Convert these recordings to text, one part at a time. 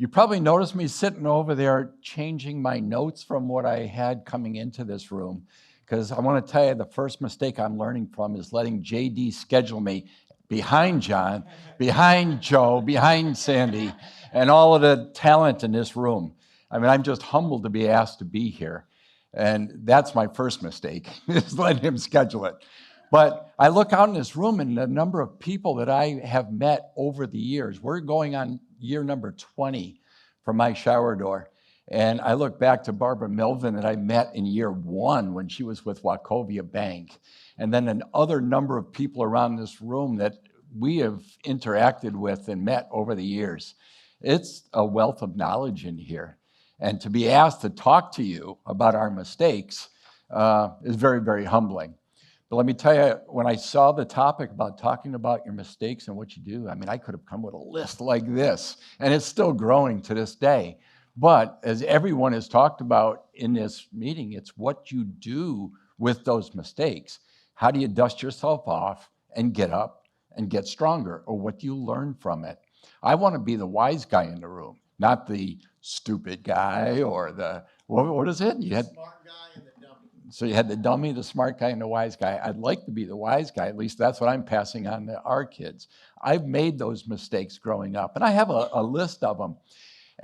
You probably noticed me sitting over there changing my notes from what I had coming into this room, because I want to tell you the first mistake I'm learning from is letting JD schedule me behind John, behind Joe, behind Sandy, and all of the talent in this room. I mean, I'm just humbled to be asked to be here. And that's my first mistake, is letting him schedule it. But I look out in this room and the number of people that I have met over the years. We're going on year number 20 for my shower door. And I look back to Barbara Milvin that I met in year 1 when she was with Wachovia Bank. And then another number of people around this room that we have interacted with and met over the years. It's a wealth of knowledge in here. And to be asked to talk to you about our mistakes is very, very humbling. But let me tell you, when I saw the topic about talking about your mistakes and what you do, I mean, I could have come with a list like this, and it's still growing to this day. But as everyone has talked about in this meeting, it's what you do with those mistakes. How do you dust yourself off and get up and get stronger? Or what do you learn from it? I want to be the wise guy in the room, not the stupid guy or the, what is it? You had smart guy and the dummy. So you had the dummy, the smart guy, and the wise guy. I'd like to be the wise guy. At least that's what I'm passing on to our kids. I've made those mistakes growing up, and I have a list of them.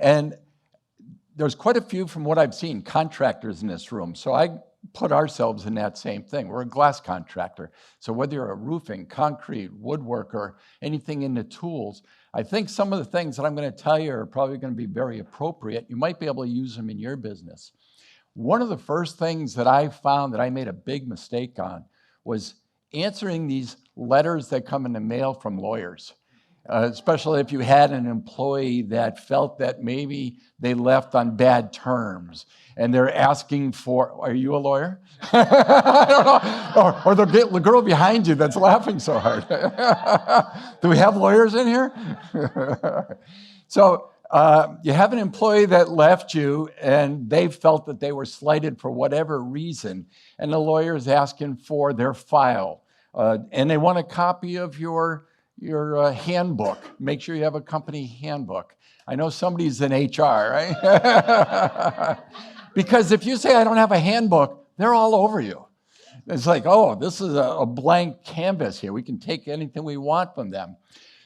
And there's quite a few from what I've seen, contractors in this room. So I put ourselves in that same thing. We're a glass contractor. So whether you're a roofing, concrete, woodworker, anything in the tools, I think some of the things that I'm going to tell you are probably going to be very appropriate. You might be able to use them in your business. One of the first things that I found that I made a big mistake on was answering these letters that come in the mail from lawyers, especially if you had an employee that felt that maybe they left on bad terms and they're asking for, are you a lawyer? I don't know. Or the girl behind you that's laughing so hard. Do we have lawyers in here? So you have an employee that left you and they felt that they were slighted for whatever reason, and the lawyer is asking for their file, and they want a copy of your handbook. Make sure you have a company handbook. I know somebody's in HR, right? Because if you say, I don't have a handbook, they're all over you. It's like, oh, this is a blank canvas here. We can take anything we want from them.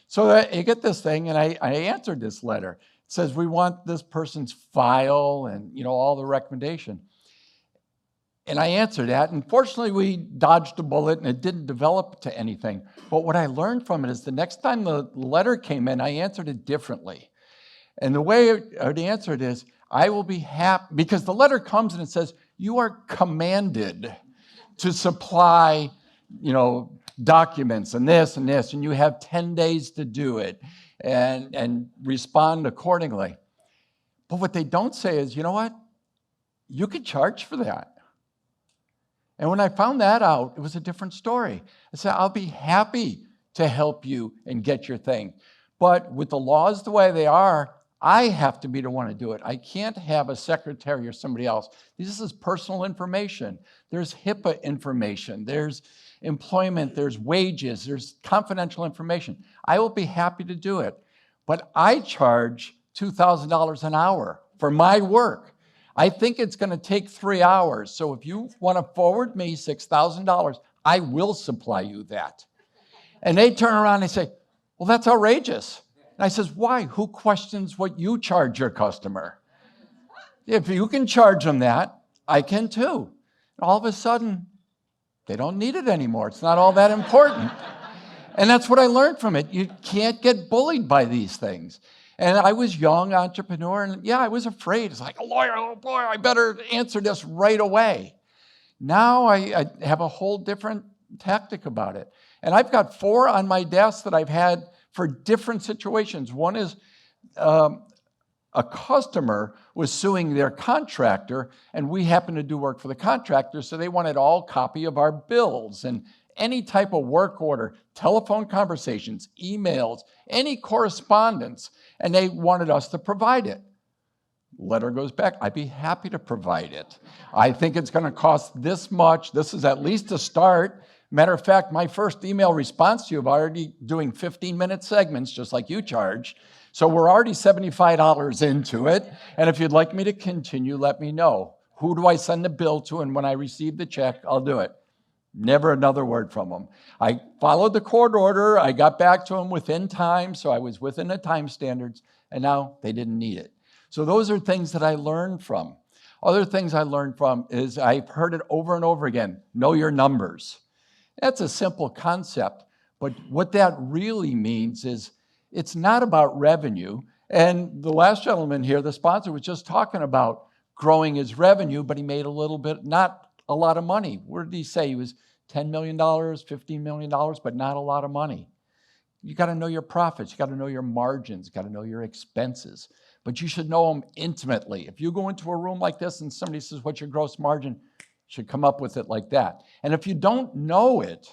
So you get this thing, and I answered this letter. It says, we want this person's file and all the recommendation. And I answered that, and fortunately we dodged a bullet and it didn't develop to anything. But what I learned from it is the next time the letter came in, I answered it differently. And the way I would answer it is, I will be happy, because the letter comes and it says, you are commanded to supply, documents and this, and you have 10 days to do it and respond accordingly. But what they don't say is, you know what? You could charge for that. And when I found that out, it was a different story. I said, I'll be happy to help you and get your thing. But with the laws the way they are, I have to be the one to do it. I can't have a secretary or somebody else. This is personal information. There's HIPAA information. There's employment. There's wages. There's confidential information. I will be happy to do it. But I charge $2,000 an hour for my work. I think it's going to take 3 hours. So if you want to forward me $6,000, I will supply you that. And they turn around and they say, well, that's outrageous. And I says, why? Who questions what you charge your customer? If you can charge them that, I can too. And all of a sudden, they don't need it anymore. It's not all that important. And that's what I learned from it. You can't get bullied by these things. And I was young entrepreneur, and yeah, I was afraid. It's like, a lawyer, oh boy, I better answer this right away. Now I have a whole different tactic about it. And I've got 4 on my desk that I've had for different situations. One is a customer was suing their contractor, and we happen to do work for the contractor, so they wanted all copy of our bills and any type of work order, telephone conversations, emails, any correspondence, and they wanted us to provide it. Letter goes back, I'd be happy to provide it. I think it's going to cost this much. This is at least a start. Matter of fact, my first email response to you, I've already doing 15-minute segments, just like you charge. So we're already $75 into it. And if you'd like me to continue, let me know. Who do I send the bill to? And when I receive the check, I'll do it. Never another word from them. I followed the court order. I got back to them within time, so I was within the time standards, and now they didn't need it. So those are things that I learned from. Other things I learned from is I've heard it over and over again, know your numbers. That's a simple concept, but what that really means is it's not about revenue. And the last gentleman here, the sponsor, was just talking about growing his revenue, but he made a little bit, not a lot of money. What did he say? He was $10 million, $15 million, but not a lot of money. You got to know your profits. You got to know your margins. You got to know your expenses. But you should know them intimately. If you go into a room like this and somebody says, what's your gross margin? You should come up with it like that. And if you don't know it,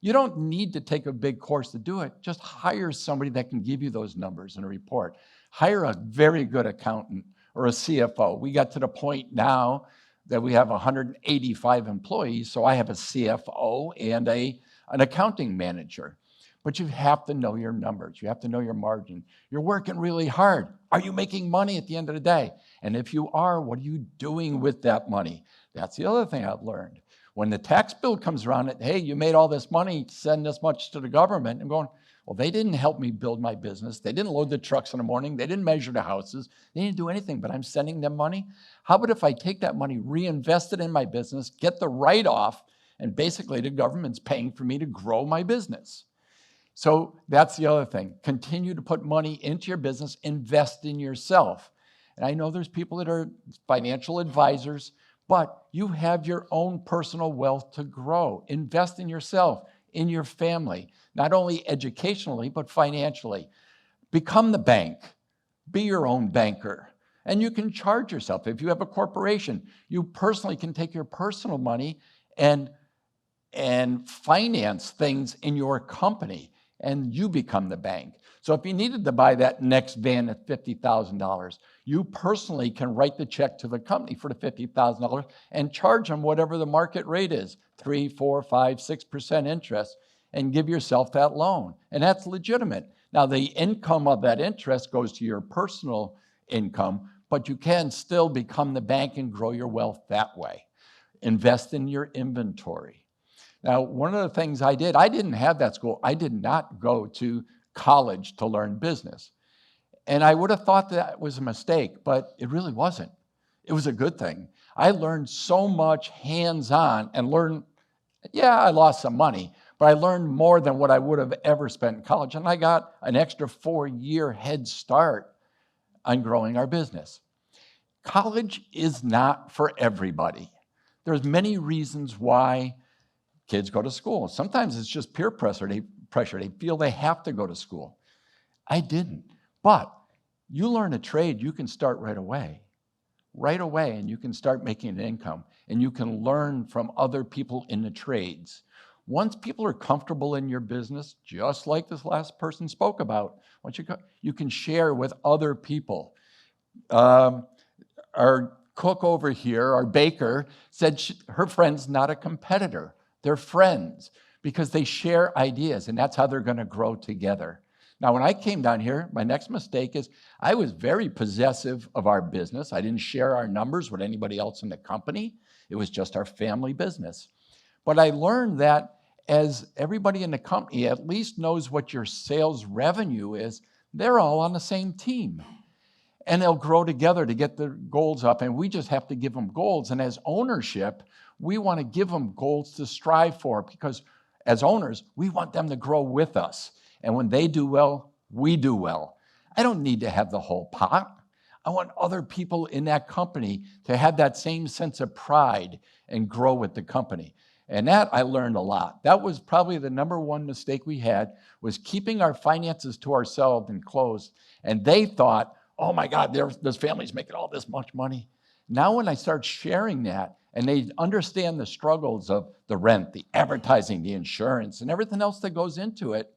you don't need to take a big course to do it. Just hire somebody that can give you those numbers in a report. Hire a very good accountant or a CFO. We got to the point now that we have 185 employees, so I have a CFO and an accounting manager. But you have to know your numbers. You have to know your margin. You're working really hard. Are you making money at the end of the day? And if you are, what are you doing with that money? That's the other thing I've learned. When the tax bill comes around, hey, you made all this money, send this much to the government. I'm going, well, they didn't help me build my business. They didn't load the trucks in the morning. They didn't measure the houses. They didn't do anything, but I'm sending them money. How about if I take that money, reinvest it in my business, get the write-off, and basically the government's paying for me to grow my business. So that's the other thing. Continue to put money into your business, invest in yourself. And I know there's people that are financial advisors, but you have your own personal wealth to grow. Invest in yourself, in your family, not only educationally, but financially. Become the bank. Be your own banker. And you can charge yourself. If you have a corporation, you personally can take your personal money and finance things in your company, and you become the bank. So if you needed to buy that next van at $50,000, you personally can write the check to the company for the $50,000 and charge them whatever the market rate is, 3, 4, 5, 6% interest, and give yourself that loan. And that's legitimate. Now, the income of that interest goes to your personal income, but you can still become the bank and grow your wealth that way. Invest in your inventory. Now, one of the things I didn't have that school. I did not go to college to learn business. And I would have thought that was a mistake, but it really wasn't. It was a good thing. I learned so much hands-on and I lost some money, but I learned more than what I would have ever spent in college. And I got an extra 4-year head start on growing our business. College is not for everybody. There's many reasons why kids go to school. Sometimes it's just peer pressure. They feel they have to go to school. I didn't. But you learn a trade, you can start right away, and you can start making an income, and you can learn from other people in the trades. Once people are comfortable in your business, just like this last person spoke about, you can share with other people. Our cook over here, our baker, said her friend's not a competitor. They're friends because they share ideas, and that's how they're going to grow together. Now, when I came down here, my next mistake is I was very possessive of our business. I didn't share our numbers with anybody else in the company. It was just our family business. But I learned that as everybody in the company at least knows what your sales revenue is, they're all on the same team. And they'll grow together to get their goals up, and we just have to give them goals. And as ownership, we want to give them goals to strive for, because as owners, we want them to grow with us. And when they do well, we do well. I don't need to have the whole pot. I want other people in that company to have that same sense of pride and grow with the company. And that I learned a lot. That was probably the number one mistake we had, was keeping our finances to ourselves and closed. And they thought, oh my God, this family's making all this much money. Now when I start sharing that, and they understand the struggles of the rent, the advertising, the insurance, and everything else that goes into it,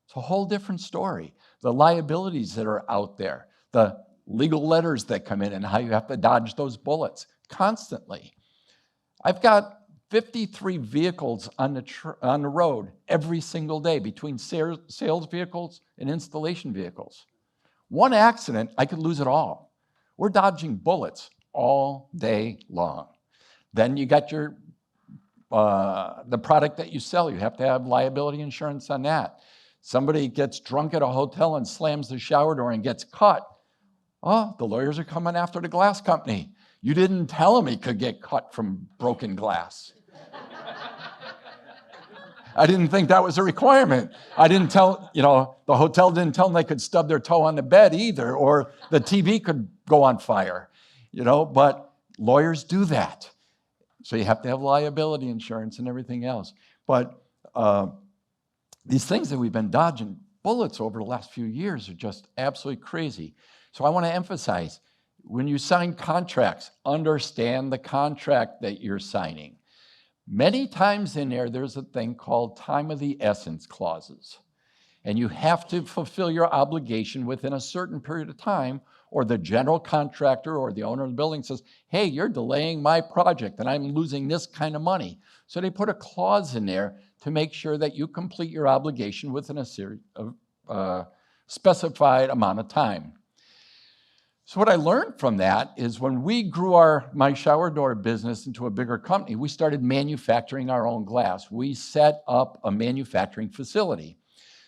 it's a whole different story. The liabilities that are out there, the legal letters that come in, and how you have to dodge those bullets constantly. I've got 53 vehicles on the road every single day between sales vehicles and installation vehicles. One accident, I could lose it all. We're dodging bullets all day long. Then you got your the product that you sell. You have to have liability insurance on that. Somebody gets drunk at a hotel and slams the shower door and gets cut. Oh, the lawyers are coming after the glass company. You didn't tell him he could get cut from broken glass. I didn't think that was a requirement. I didn't tell, the hotel didn't tell them they could stub their toe on the bed either, or the TV could go on fire, but lawyers do that. So you have to have liability insurance and everything else. But these things that we've been dodging bullets over the last few years are just absolutely crazy. So I want to emphasize, when you sign contracts, understand the contract that you're signing. Many times in there's a thing called time of the essence clauses. And you have to fulfill your obligation within a certain period of time, or the general contractor or the owner of the building says, hey, you're delaying my project and I'm losing this kind of money. So they put a clause in there to make sure that you complete your obligation within a series of specified amount of time. So what I learned from that is when we grew my shower door business into a bigger company, we started manufacturing our own glass. We set up a manufacturing facility.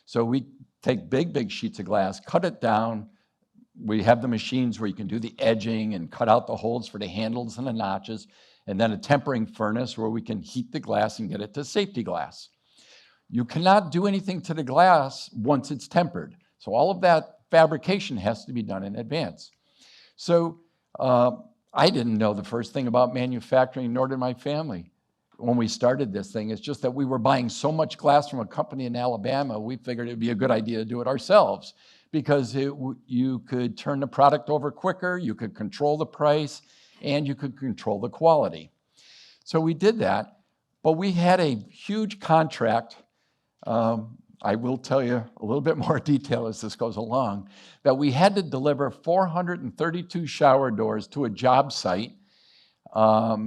So we take big sheets of glass, cut it down. We have the machines where you can do the edging and cut out the holes for the handles and the notches, and then a tempering furnace where we can heat the glass and get it to safety glass. You cannot do anything to the glass once it's tempered. So all of that fabrication has to be done in advance. So I didn't know the first thing about manufacturing, nor did my family when we started this thing. It's just that we were buying so much glass from a company in Alabama, we figured it'd be a good idea to do it ourselves because you could turn the product over quicker, you could control the price, and you could control the quality. So we did that, but we had a huge contract. I will tell you a little bit more detail as this goes along, that we had to deliver 432 shower doors to a job site. A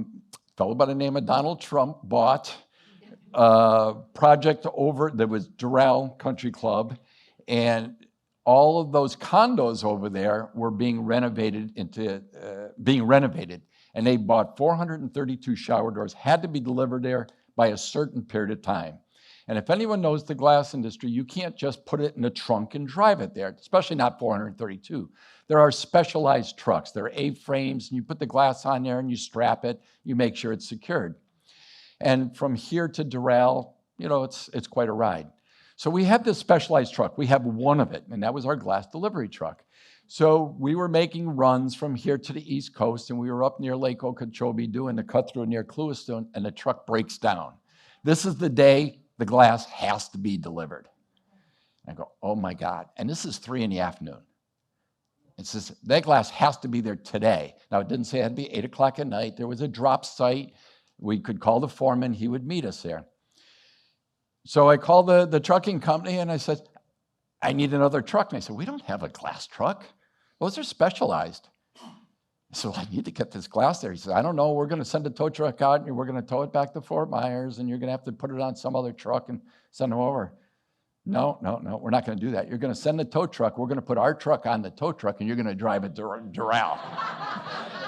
fellow by the name of Donald Trump bought a project over that was Doral Country Club, and all of those condos over there were being renovated, and they bought 432 shower doors, had to be delivered there by a certain period of time. And if anyone knows the glass industry, you can't just put it in a trunk and drive it there, especially not 432. There are specialized trucks. There are A-frames, and you put the glass on there and you strap it, you make sure it's secured. And from here to Doral, it's quite a ride. So we have this specialized truck. We have one of it, and that was our glass delivery truck. So we were making runs from here to the East Coast, and we were up near Lake Okeechobee doing the cut through near Clewiston, and the truck breaks down. This is the day the glass has to be delivered. And I go, oh my God. And this is 3 p.m. It says, that glass has to be there today. Now, it didn't say it had to be 8 o'clock at night. There was a drop site. We could call the foreman. He would meet us there. So I called the trucking company, and I said, I need another truck. And I said, we don't have a glass truck. Those are specialized. So I need to get this glass there. He said, I don't know. We're going to send a tow truck out, and we're going to tow it back to Fort Myers, and you're going to have to put it on some other truck and send them over. No, we're not going to do that. You're going to send the tow truck. We're going to put our truck on the tow truck, and you're going to drive it to Doral.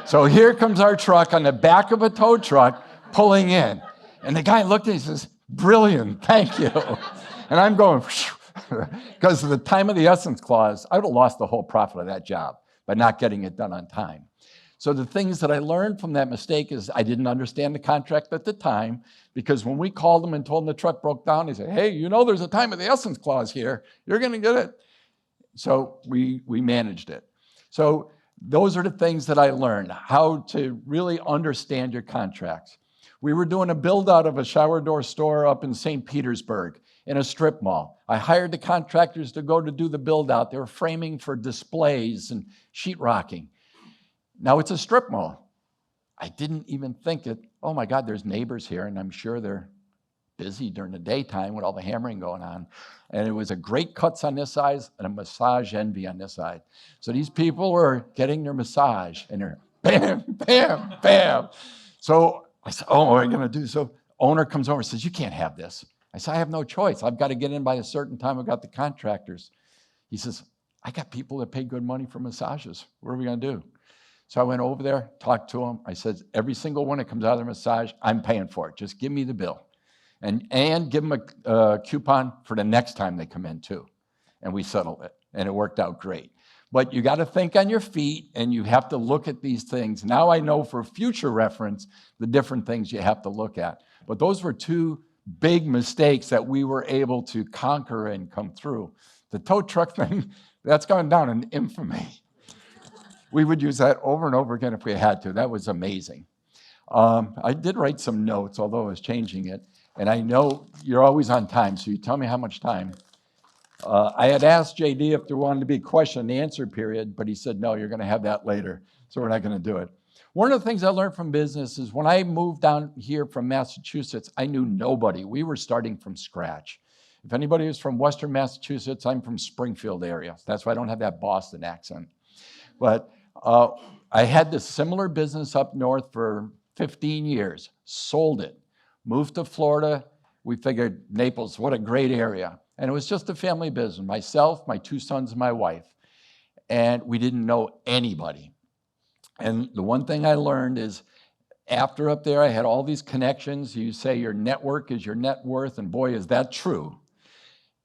So here comes our truck on the back of a tow truck pulling in. And the guy looked at me and says, brilliant, thank you. And I'm going, because of the time of the essence clause, I would have lost the whole profit of that job by not getting it done on time. So the things that I learned from that mistake is I didn't understand the contract at the time, because when we called them and told them the truck broke down, they said, hey, there's a time of the essence clause here. You're going to get it. So we managed it. So those are the things that I learned, how to really understand your contracts. We were doing a build out of a shower door store up in St. Petersburg in a strip mall. I hired the contractors to go to do the build out. They were framing for displays and sheetrocking. Now it's a strip mall. I didn't even think it, oh my God, there's neighbors here, and I'm sure they're busy during the daytime with all the hammering going on. And it was a great cuts on this side and a massage envy on this side. So these people were getting their massage, and they're bam, bam, bam. So I said, oh, what are you going to do? So owner comes over and says, you can't have this. I said, I have no choice. I've got to get in by a certain time. I've got the contractors. He says, I got people that pay good money for massages. What are we going to do? So I went over there, talked to him. I said, every single one that comes out of their massage, I'm paying for it. Just give me the bill. And give them a coupon for the next time they come in too. And we settled it, and it worked out great. But you got to think on your feet, and you have to look at these things. Now I know for future reference the different things you have to look at. But those were two big mistakes that we were able to conquer and come through. The tow truck thing, that's gone down in infamy. We would use that over and over again if we had to. That was amazing. I did write some notes, although I was changing it. And I know you're always on time, so you tell me how much time. I had asked JD if there wanted to be a question and answer period, but he said, no, you're going to have that later, so we're not going to do it. One of the things I learned from business is when I moved down here from Massachusetts, I knew nobody. We were starting from scratch. If anybody is from Western Massachusetts, I'm from Springfield area. That's why I don't have that Boston accent. But I had this similar business up north for 15 years, sold it, moved to Florida. We figured Naples, what a great area. And it was just a family business, myself, my two sons, and my wife. And we didn't know anybody. And the one thing I learned is after up there, I had all these connections. You say your network is your net worth, and boy, is that true.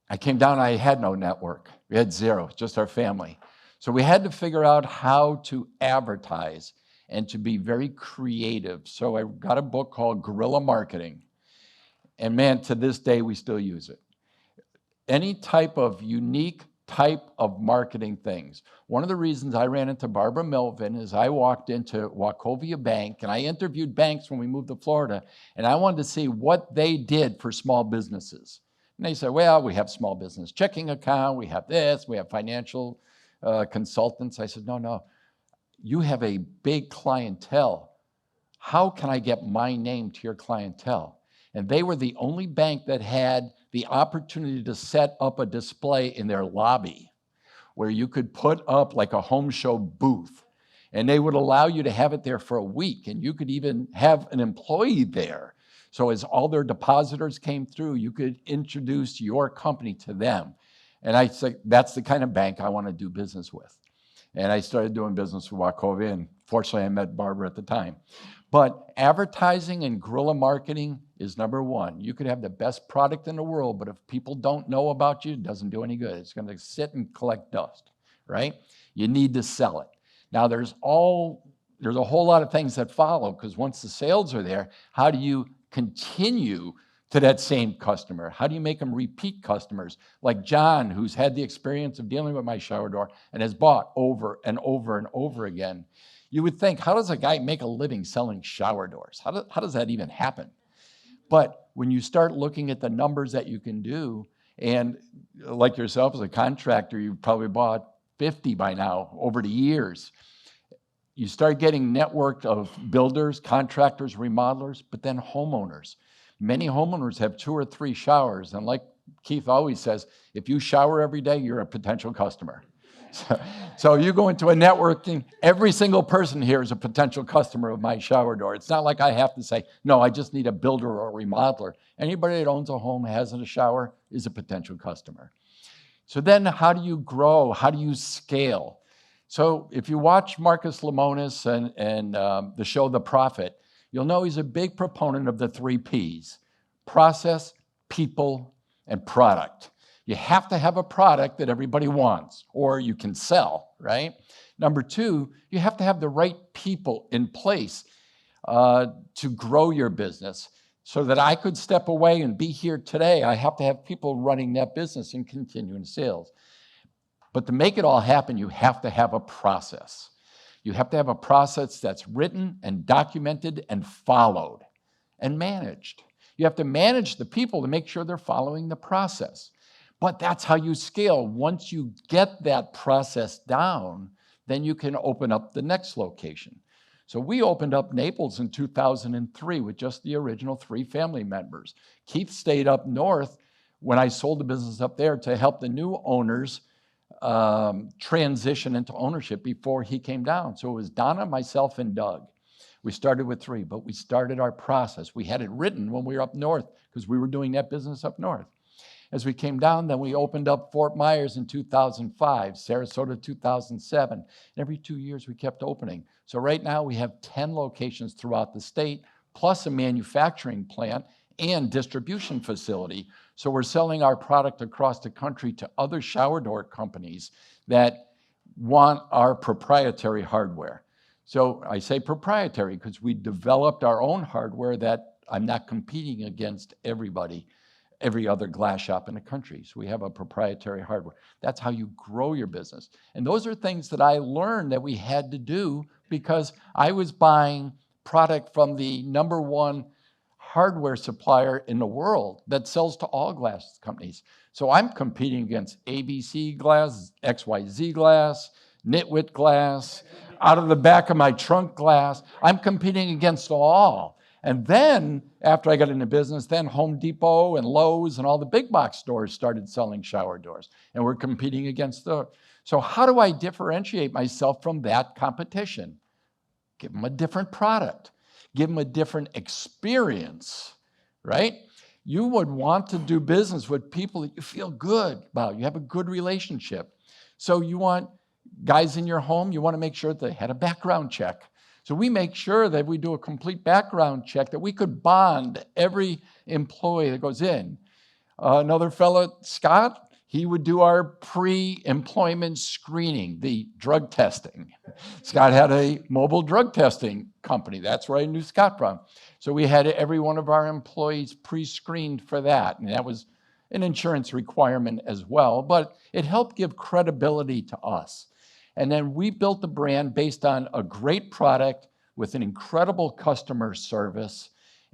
I came down, I had no network. We had zero, just our family. So we had to figure out how to advertise and to be very creative. So I got a book called Guerrilla Marketing. And man, to this day, we still use it. Any type of unique type of marketing things. One of the reasons I ran into Barbara Melvin is I walked into Wachovia Bank, and I interviewed banks when we moved to Florida, and I wanted to see what they did for small businesses. And they said, well, we have small business checking account, we have this, we have financial consultants. I said, no, you have a big clientele. How can I get my name to your clientele? And they were the only bank that had the opportunity to set up a display in their lobby where you could put up like a home show booth. And they would allow you to have it there for a week. And you could even have an employee there. So as all their depositors came through, you could introduce your company to them. And I said, that's the kind of bank I want to do business with. And I started doing business with Wachovia, and fortunately I met Barbara at the time. But advertising and guerrilla marketing is number one. You could have the best product in the world, but if people don't know about you, it doesn't do any good. It's going to sit and collect dust, right? You need to sell it. Now there's a whole lot of things that follow, because once the sales are there, how do you continue to that same customer? How do you make them repeat customers? Like John, who's had the experience of dealing with my shower door and has bought over and over and over again. You would think, how does a guy make a living selling shower doors? How does that even happen? But when you start looking at the numbers that you can do, and like yourself as a contractor, you've probably bought 50 by now over the years. You start getting networked of builders, contractors, remodelers, but then homeowners. Many homeowners have 2 or 3 showers. And like Keith always says, if you shower every day, you're a potential customer. So you go into a networking, every single person here is a potential customer of my shower door. It's not like I have to say, no, I just need a builder or a remodeler. Anybody that owns a home, has a shower, is a potential customer. So then how do you grow? How do you scale? So if you watch Marcus Lemonis and the show The Prophet, you'll know he's a big proponent of the 3 Ps: process, people, and product. You have to have a product that everybody wants, or you can sell, right? Number 2, you have to have the right people in place to grow your business. So that I could step away and be here today, I have to have people running that business and continuing sales. But to make it all happen, you have to have a process. You have to have a process that's written and documented and followed and managed. You have to manage the people to make sure they're following the process. But that's how you scale. Once you get that process down, then you can open up the next location. So we opened up Naples in 2003 with just the original 3 family members. Keith stayed up north when I sold the business up there to help the new owners transition into ownership before he came down. So it was Donna, myself, and Doug. We started with 3, but we started our process. We had it written when we were up north because we were doing that business up north. As we came down, then we opened up Fort Myers in 2005, Sarasota 2007. And every 2 years we kept opening. So right now we have 10 locations throughout the state, plus a manufacturing plant and distribution facility. So we're selling our product across the country to other shower door companies that want our proprietary hardware. So I say proprietary because we developed our own hardware that I'm not competing against every other glass shop in the country. So we have a proprietary hardware. That's how you grow your business. And those are things that I learned that we had to do because I was buying product from the #1 hardware supplier in the world that sells to all glass companies. So I'm competing against ABC Glass, XYZ Glass, Nitwit Glass, out of the back of my trunk glass. I'm competing against all. And then, after I got into business, then Home Depot and Lowe's and all the big box stores started selling shower doors. And we're competing against those. So how do I differentiate myself from that competition? Give them a different product. Give them a different experience, right? You would want to do business with people that you feel good about. You have a good relationship. So you want guys in your home, you want to make sure that they had a background check. So we make sure that we do a complete background check, that we could bond every employee that goes in. Another fellow, Scott, he would do our pre-employment screening, the drug testing. Scott had a mobile drug testing company. That's where I knew Scott from. So we had every one of our employees pre-screened for that. And that was an insurance requirement as well, but it helped give credibility to us. And then we built the brand based on a great product with an incredible customer service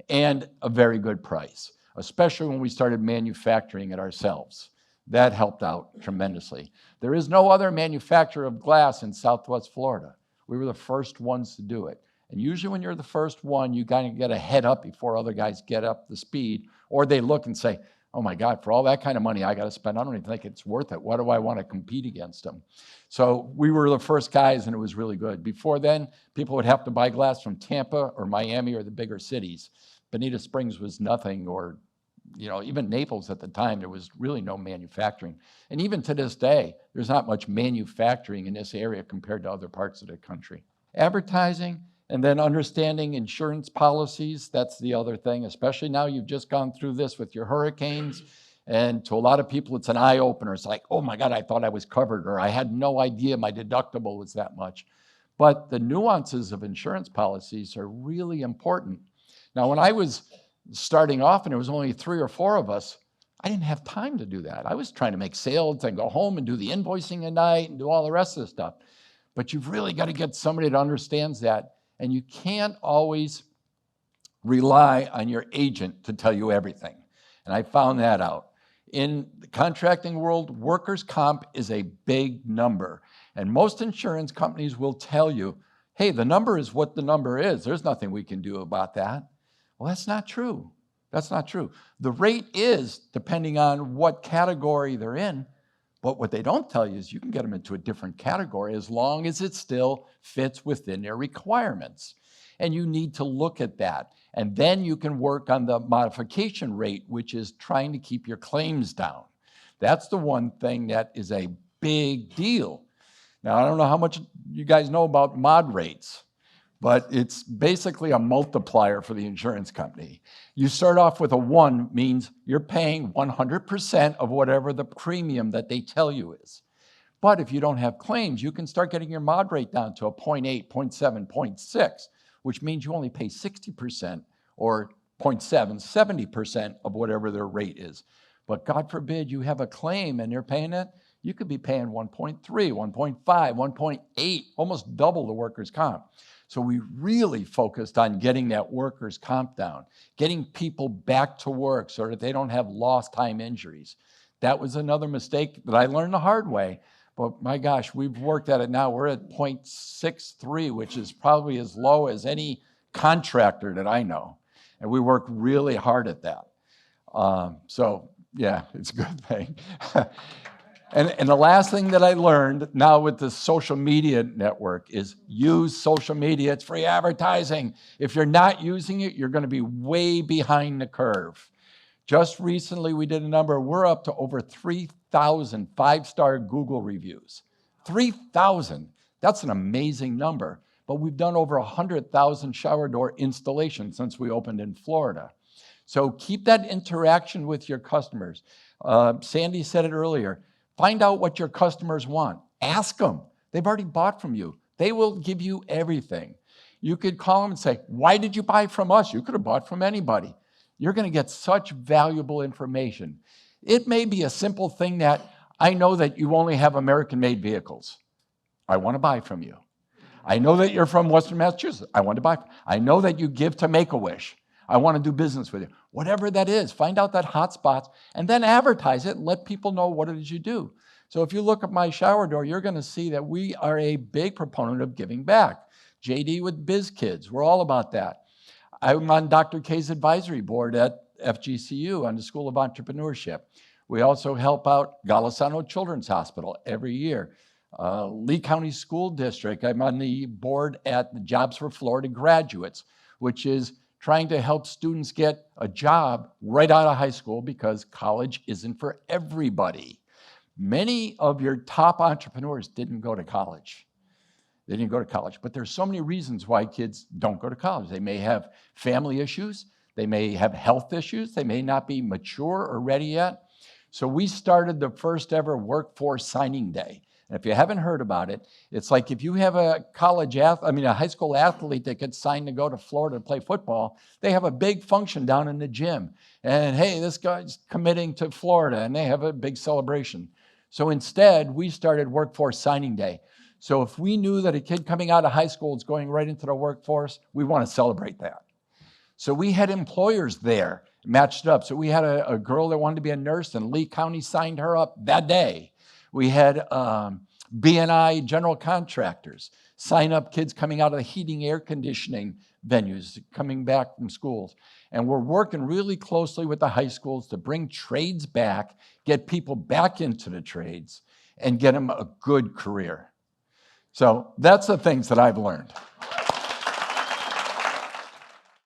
and a very good price, especially when we started manufacturing it ourselves. That helped out tremendously. There is no other manufacturer of glass in Southwest Florida. We were the first ones to do it. And usually when you're the first one, you kind of get a head up before other guys get up to speed, or they look and say, oh my God, for all that kind of money I got to spend, I don't even think it's worth it. Why do I want to compete against them? So we were the first guys, and it was really good. Before then, people would have to buy glass from Tampa or Miami or the bigger cities. Bonita Springs was nothing, or even Naples at the time, there was really no manufacturing. And even to this day, there's not much manufacturing in this area compared to other parts of the country. Advertising, and then understanding insurance policies, that's the other thing, especially now you've just gone through this with your hurricanes. And to a lot of people, it's an eye-opener. It's like, oh my God, I thought I was covered, or I had no idea my deductible was that much. But the nuances of insurance policies are really important. Now, when I was starting off and there was only 3 or 4 of us, I didn't have time to do that. I was trying to make sales and go home and do the invoicing at night and do all the rest of the stuff. But you've really got to get somebody that understands that. And you can't always rely on your agent to tell you everything. And I found that out. In the contracting world, workers' comp is a big number. And most insurance companies will tell you, hey, the number is what the number is. There's nothing we can do about that. Well, that's not true. That's not true. The rate is depending on what category they're in. But what they don't tell you is you can get them into a different category as long as it still fits within their requirements. And you need to look at that. And then you can work on the modification rate, which is trying to keep your claims down. That's the one thing that is a big deal. Now, I don't know how much you guys know about mod rates, but it's basically a multiplier for the insurance company. You start off with a 1, means you're paying 100% of whatever the premium that they tell you is. But if you don't have claims, you can start getting your mod rate down to a 0.8, 0.7, 0.6, which means you only pay 60% or 0.7, 70% of whatever their rate is. But God forbid you have a claim and they're paying it, you could be paying 1.3, 1.5, 1.8, almost double the workers' comp. So we really focused on getting that workers' comp down, getting people back to work so that they don't have lost time injuries. That was another mistake that I learned the hard way. But my gosh, we've worked at it now. We're at 0.63, which is probably as low as any contractor that I know. And we work really hard at that. So yeah, it's a good thing. And the last thing that I learned now with the social media network is use social media. It's free advertising. If you're not using it, you're going to be way behind the curve. Just recently, we did a number. We're up to over 3,000 five-star Google reviews. 3,000. That's an amazing number. But we've done over 100,000 shower door installations since we opened in Florida. So keep that interaction with your customers. Sandy said it earlier. Find out what your customers want. Ask them. They've already bought from you. They will give you everything. You could call them and say, why did you buy from us? You could have bought from anybody. You're going to get such valuable information. It may be a simple thing that I know that you only have American-made vehicles. I want to buy from you. I know that you're from Western Massachusetts. I want to buy. I know that you give to Make-A-Wish. I want to do business with you. Whatever that is, find out that hot spots and then advertise it and let people know what it is you do. So if you look at my shower door, you're going to see that we are a big proponent of giving back. JD with Biz Kidz, we're all about that. I'm on Dr. K's advisory board at FGCU on the School of Entrepreneurship. We also help out Golisano Children's Hospital every year. Lee County School District, I'm on the board at the Jobs for Florida Graduates, which is trying to help students get a job right out of high school because college isn't for everybody. Many of your top entrepreneurs didn't go to college. They didn't go to college, but there's so many reasons why kids don't go to college. They may have family issues, they may have health issues, they may not be mature or ready yet. So we started the first ever workforce signing day. And if you haven't heard about it, it's like if you have a high school athlete that gets signed to go to Florida to play football, they have a big function down in the gym. And hey, this guy's committing to Florida, and they have a big celebration. So instead, we started Workforce Signing Day. So if we knew that a kid coming out of high school is going right into the workforce, we want to celebrate that. So we had employers there matched up. So we had a girl that wanted to be a nurse, and Lee County signed her up that day. We had B&I general contractors sign up kids coming out of the heating, air conditioning venues, coming back from schools. And we're working really closely with the high schools to bring trades back, get people back into the trades, and get them a good career. So that's the things that I've learned.